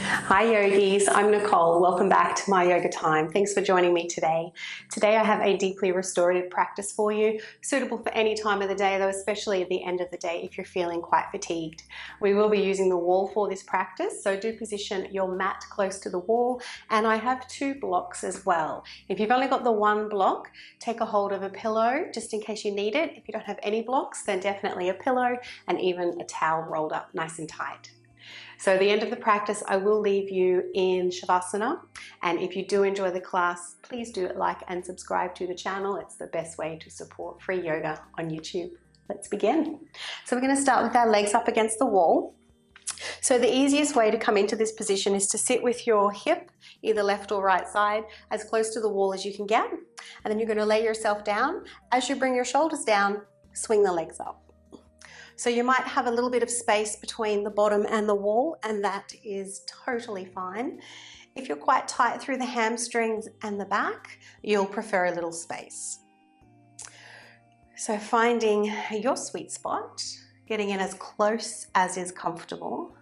Hi yogis, I'm Nicole. Welcome back to my yoga time. Thanks for joining me today. Today I have a deeply restorative practice for you, suitable for any time of the day though, especially at the end of the day if you're feeling quite fatigued. We will be using the wall for this practice, so do position your mat close to the wall, and I have 2 blocks as well. If you've only got the 1 block, take a hold of a pillow just in case you need it. If you don't have any blocks, then definitely a pillow and even a towel rolled up nice and tight. So at the end of the practice, I will leave you in Shavasana. And if you do enjoy the class, please do like and subscribe to the channel. It's the best way to support free yoga on YouTube. Let's begin. So we're going to start with our legs up against the wall. So the easiest way to come into this position is to sit with your hip, either left or right side, as close to the wall as you can get. And then you're going to lay yourself down. As you bring your shoulders down, swing the legs up. So you might have a little bit of space between the bottom and the wall, and that is totally fine. If you're quite tight through the hamstrings and the back, you'll prefer a little space. So finding your sweet spot, getting in as close as is comfortable.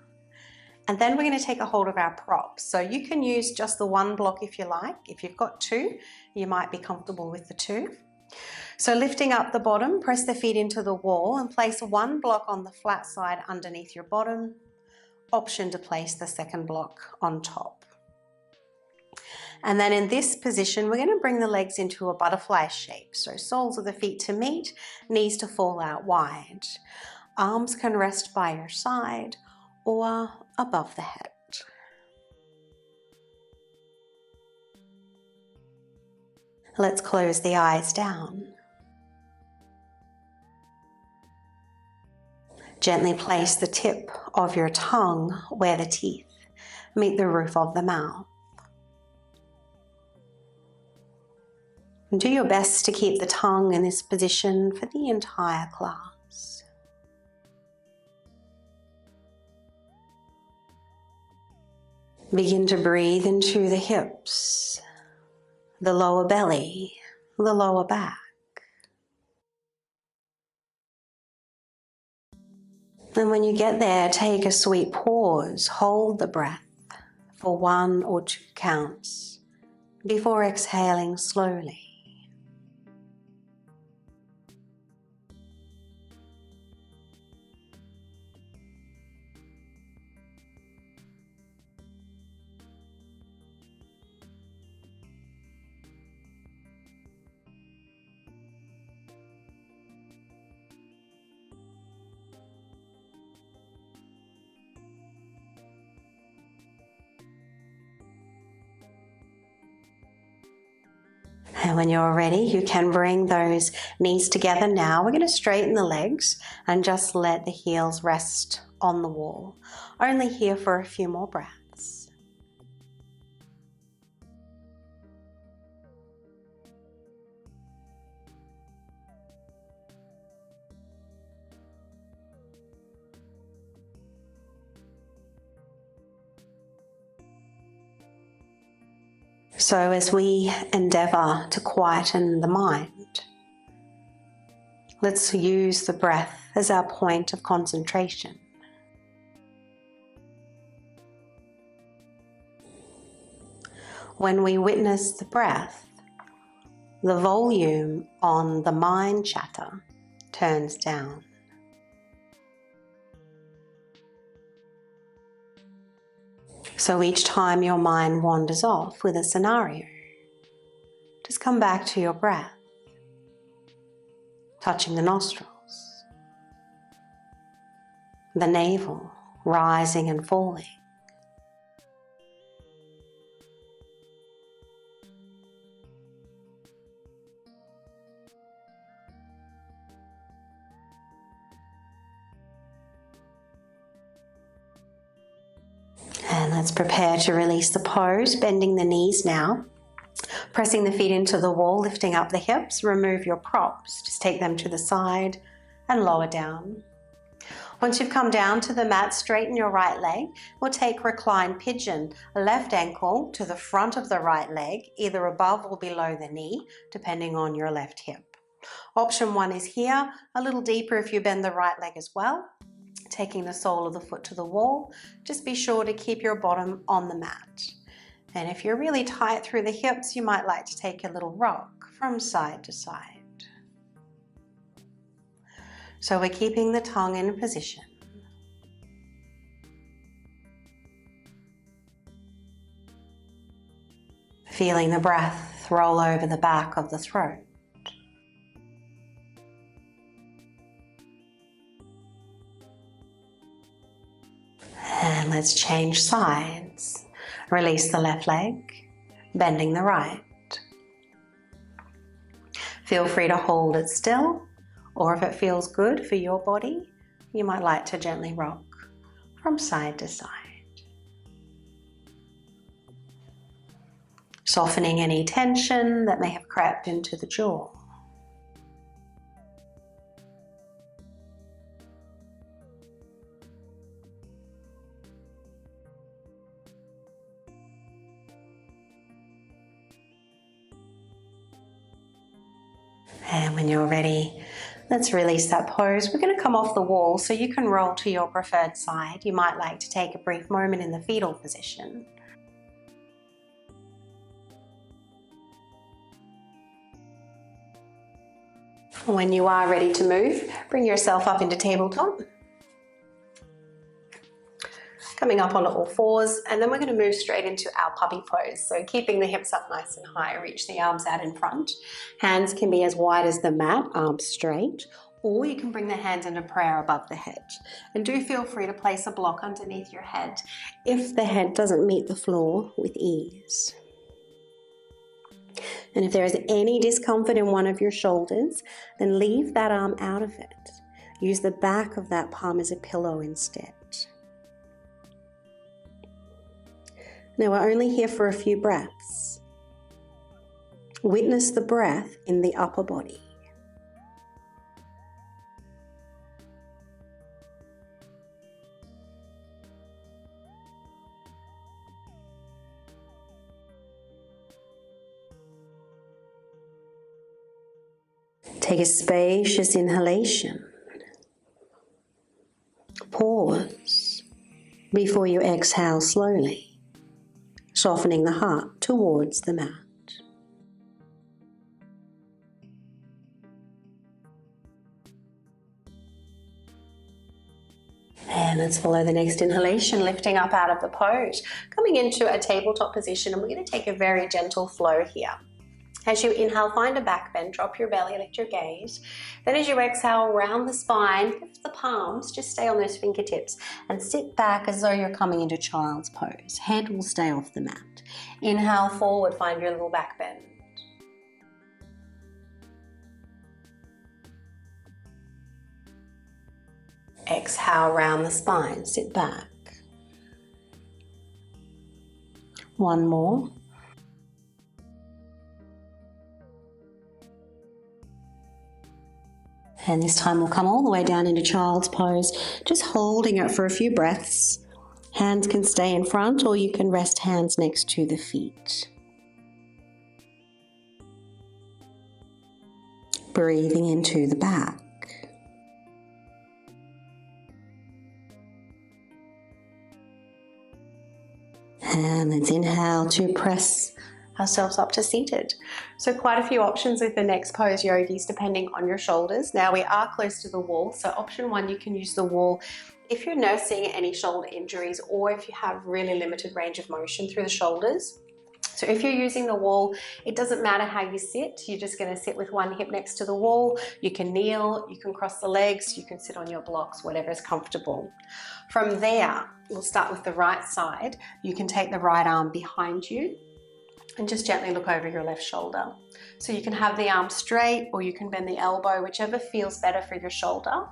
And then we're going to take a hold of our props. So you can use just the 1 block if you like. If you've got 2, you might be comfortable with the 2. So lifting up the bottom, press the feet into the wall and place 1 block on the flat side underneath your bottom. Option to place the 2nd block on top. And then in this position, we're going to bring the legs into a butterfly shape. So soles of the feet to meet, knees to fall out wide. Arms can rest by your side or above the head. Let's close the eyes down. Gently place the tip of your tongue where the teeth meet the roof of the mouth. And do your best to keep the tongue in this position for the entire class. Begin to breathe into the hips, the lower belly, the lower back. And when you get there, take a sweet pause, hold the breath for 1 or 2 counts before exhaling slowly. And when you're ready, you can bring those knees together now. We're going to straighten the legs and just let the heels rest on the wall. Only here for a few more breaths. So as we endeavour to quieten the mind, let's use the breath as our point of concentration. When we witness the breath, the volume on the mind chatter turns down. So each time your mind wanders off with a scenario, just come back to your breath, touching the nostrils, the navel rising and falling. And let's prepare to release the pose, bending the knees now. Pressing the feet into the wall, lifting up the hips, remove your props. Just take them to the side and lower down. Once you've come down to the mat, straighten your right leg. We'll take reclined pigeon, left ankle to the front of the right leg, either above or below the knee, depending on your left hip. Option 1 is here, a little deeper if you bend the right leg as well. taking the sole of the foot to the wall. Just be sure to keep your bottom on the mat. And if you're really tight through the hips, you might like to take a little rock from side to side. So we're keeping the tongue in position. Feeling the breath roll over the back of the throat. And let's change sides. Release the left leg, bending the right. Feel free to hold it still, or if it feels good for your body, you might like to gently rock from side to side. Softening any tension that may have crept into the jaw. And when you're ready, let's release that pose. We're going to come off the wall so you can roll to your preferred side. You might like to take a brief moment in the fetal position. When you are ready to move, bring yourself up into tabletop. Coming up onto all fours, and then we're going to move straight into our puppy pose. So keeping the hips up nice and high, reach the arms out in front. Hands can be as wide as the mat, arms straight, or you can bring the hands into prayer above the head. And do feel free to place a block underneath your head if the head doesn't meet the floor with ease. And if there is any discomfort in one of your shoulders, then leave that arm out of it. Use the back of that palm as a pillow instead. Now we're only here for a few breaths. Witness the breath in the upper body. Take a spacious inhalation. Pause before you exhale slowly, softening the heart towards the mat. And let's follow the next inhalation, lifting up out of the pose, coming into a tabletop position, and we're going to take a very gentle flow here. As you inhale, find a back bend, drop your belly, lift your gaze. Then as you exhale, round the spine, lift the palms, just stay on those fingertips and sit back as though you're coming into child's pose. Head will stay off the mat. Inhale forward, find your little back bend. Exhale, round the spine, sit back. One more. And this time we'll come all the way down into child's pose, just holding it for a few breaths. Hands can stay in front, or you can rest hands next to the feet. Breathing into the back. And let's inhale to press ourselves up to seated. So quite a few options with the next pose, yogis, depending on your shoulders. Now we are close to the wall, so option one, you can use the wall if you're nursing any shoulder injuries or if you have really limited range of motion through the shoulders. So if you're using the wall, it doesn't matter how you sit, you're just going to sit with one hip next to the wall. You can kneel, you can cross the legs, you can sit on your blocks, whatever is comfortable. From there, we'll start with the right side. You can take the right arm behind you and just gently look over your left shoulder. So you can have the arm straight or you can bend the elbow, whichever feels better for your shoulder.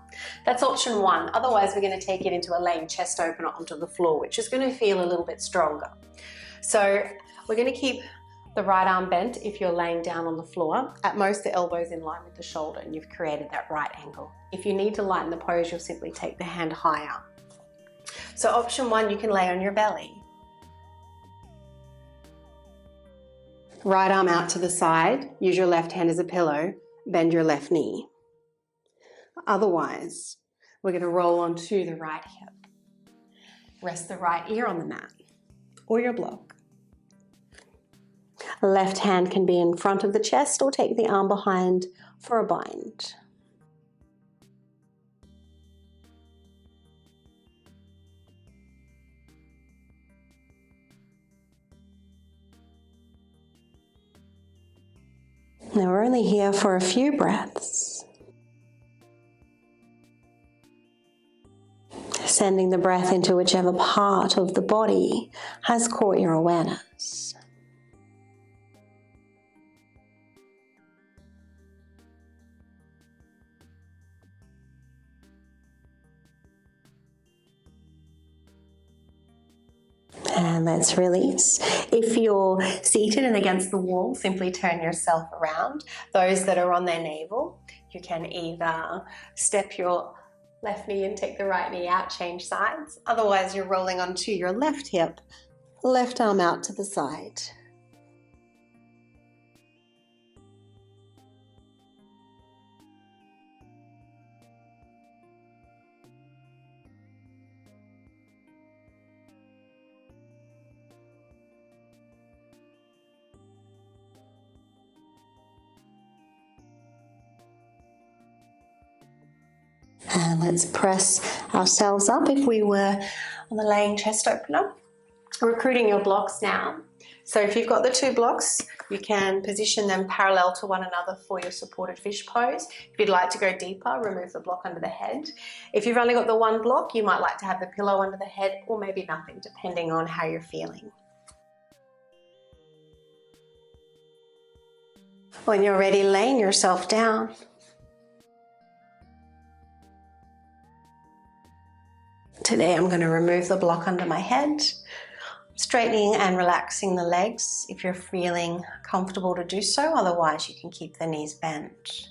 That's option one. Otherwise, we're going to take it into a laying chest opener onto the floor, which is going to feel a little bit stronger. So we're going to keep the right arm bent if you're laying down on the floor. At most, the elbow's in line with the shoulder and you've created that right angle. If you need to lighten the pose, you'll simply take the hand higher. So option one, you can lay on your belly. Right arm out to the side, use your left hand as a pillow, bend your left knee. Otherwise, We're going to roll onto the right hip. Rest the right ear on the mat or your block. Left hand can be in front of the chest or take the arm behind for a bind. Now we're only here for a few breaths. Sending the breath into whichever part of the body has caught your awareness. And let's release. If you're seated and against the wall, simply turn yourself around. Those that are on their navel, you can either step your left knee and take the right knee out, change sides. Otherwise, you're rolling onto your left hip, left arm out to the side. And let's press ourselves up if we were on the laying chest opener. Recruiting your blocks now. So if you've got the two blocks, you can position them parallel to one another for your supported fish pose. If you'd like to go deeper, remove the block under the head. If you've only got the one block, you might like to have the pillow under the head or maybe nothing, depending on how you're feeling. When you're ready, laying yourself down. Today I'm going to remove the block under my head, straightening and relaxing the legs if you're feeling comfortable to do so. Otherwise, you can keep the knees bent.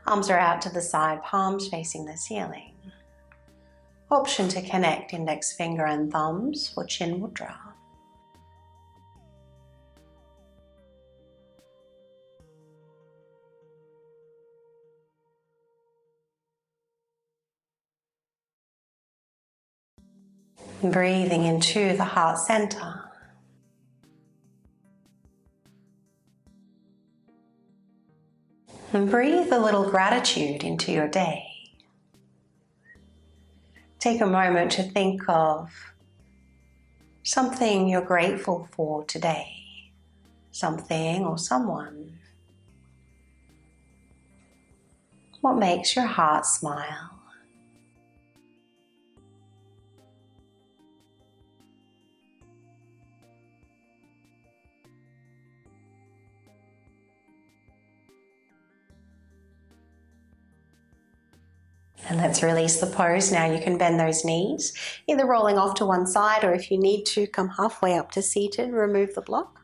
Arms are out to the side, palms facing the ceiling. Option to connect index finger and thumbs for chin mudra. Breathing into the heart center. And breathe a little gratitude into your day. Take a moment to think of something you're grateful for today. Something or someone. What makes your heart smile? And let's release the pose. Now you can bend those knees, either rolling off to one side, or if you need to, come halfway up to seated, remove the block.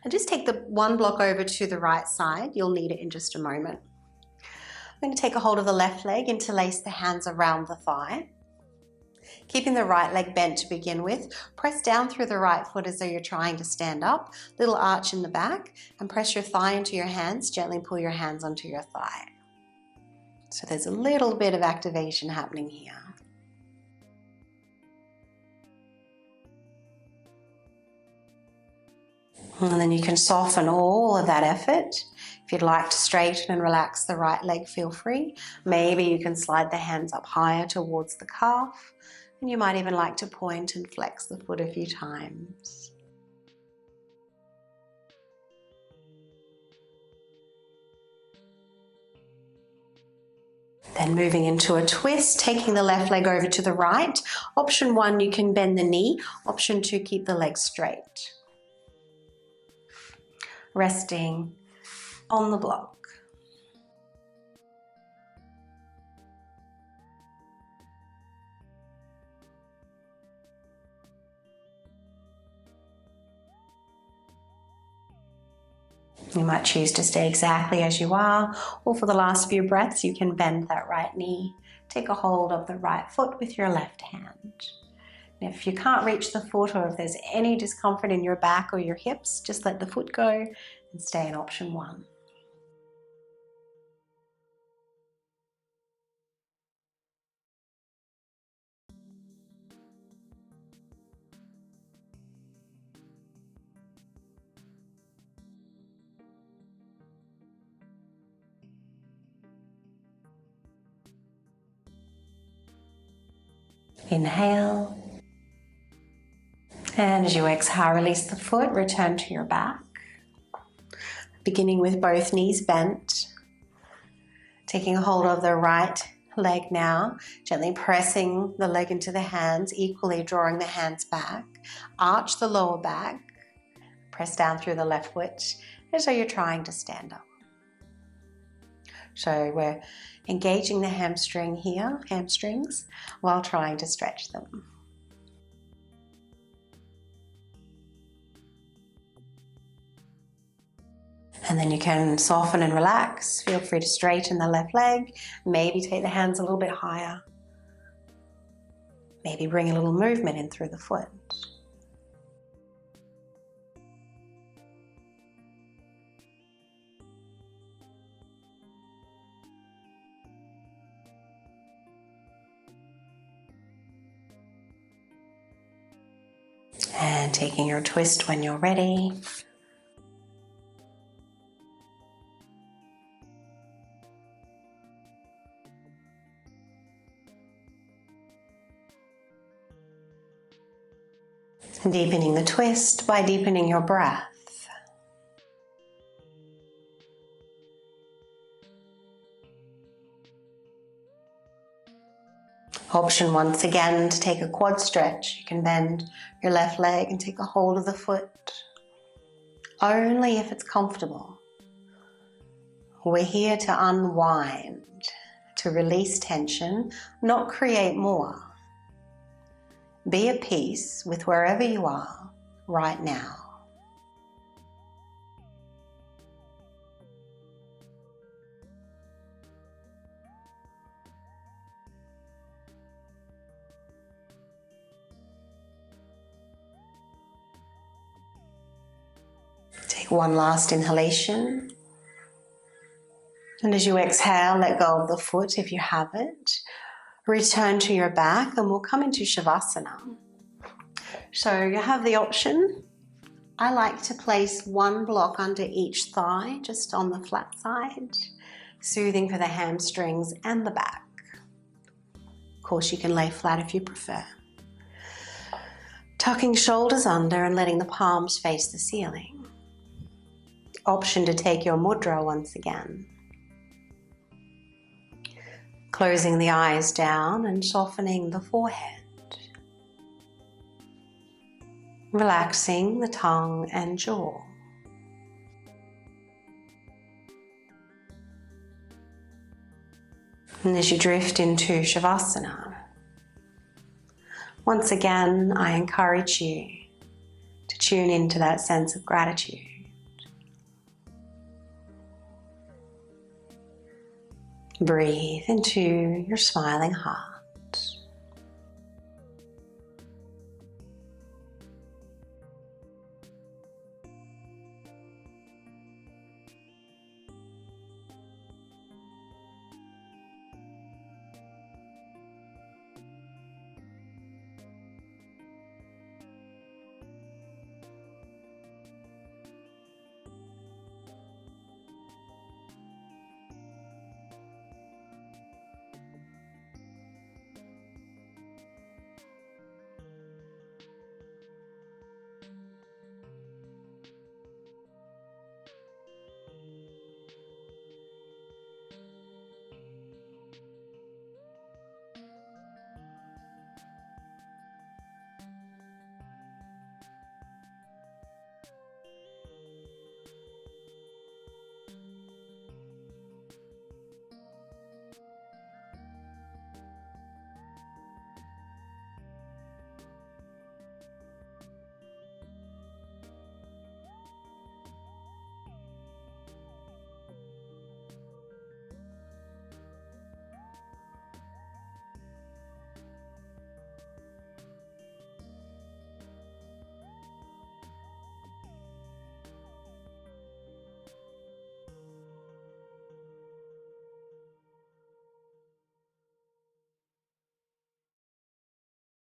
And just take the one block over to the right side. You'll need it in just a moment. I'm going to take a hold of the left leg, interlace the hands around the thigh. Keeping the right leg bent to begin with, press down through the right foot as though you're trying to stand up, little arch in the back, and press your thigh into your hands, gently pull your hands onto your thigh. So there's a little bit of activation happening here. And then you can soften all of that effort. If you'd like to straighten and relax the right leg, feel free. Maybe you can slide the hands up higher towards the calf. And you might even like to point and flex the foot a few times. Then moving into a twist, taking the left leg over to the right. Option 1, you can bend the knee. Option 2, keep the leg straight. Resting on the block. You might choose to stay exactly as you are, or for the last few breaths, you can bend that right knee. Take a hold of the right foot with your left hand. And if you can't reach the foot, or if there's any discomfort in your back or your hips, just let the foot go and stay in option 1. Inhale. And as you exhale, release the foot, return to your back. Beginning with both knees bent. Taking a hold of the right leg now, gently pressing the leg into the hands, equally drawing the hands back. Arch the lower back. Press down through the left foot as though you're trying to stand up. So we're engaging the hamstrings, while trying to stretch them. And then you can soften and relax. Feel free to straighten the left leg. Maybe take the hands a little bit higher. Maybe bring a little movement in through the foot. And taking your twist when you're ready. And deepening the twist by deepening your breath. Option once again to take a quad stretch. You can bend your left leg and take a hold of the foot. Only if it's comfortable. We're here to unwind, to release tension, not create more. Be at peace with wherever you are right now. Take one last inhalation. And as you exhale, let go of the foot if you have it. Return to your back and we'll come into Shavasana. So you have the option. I like to place one block under each thigh, just on the flat side, soothing for the hamstrings and the back. Of course, you can lay flat if you prefer. Tucking shoulders under and letting the palms face the ceiling. Option to take your mudra once again. Closing the eyes down and softening the forehead. Relaxing the tongue and jaw. And as you drift into Shavasana, once again, I encourage you to tune into that sense of gratitude. Breathe into your smiling heart.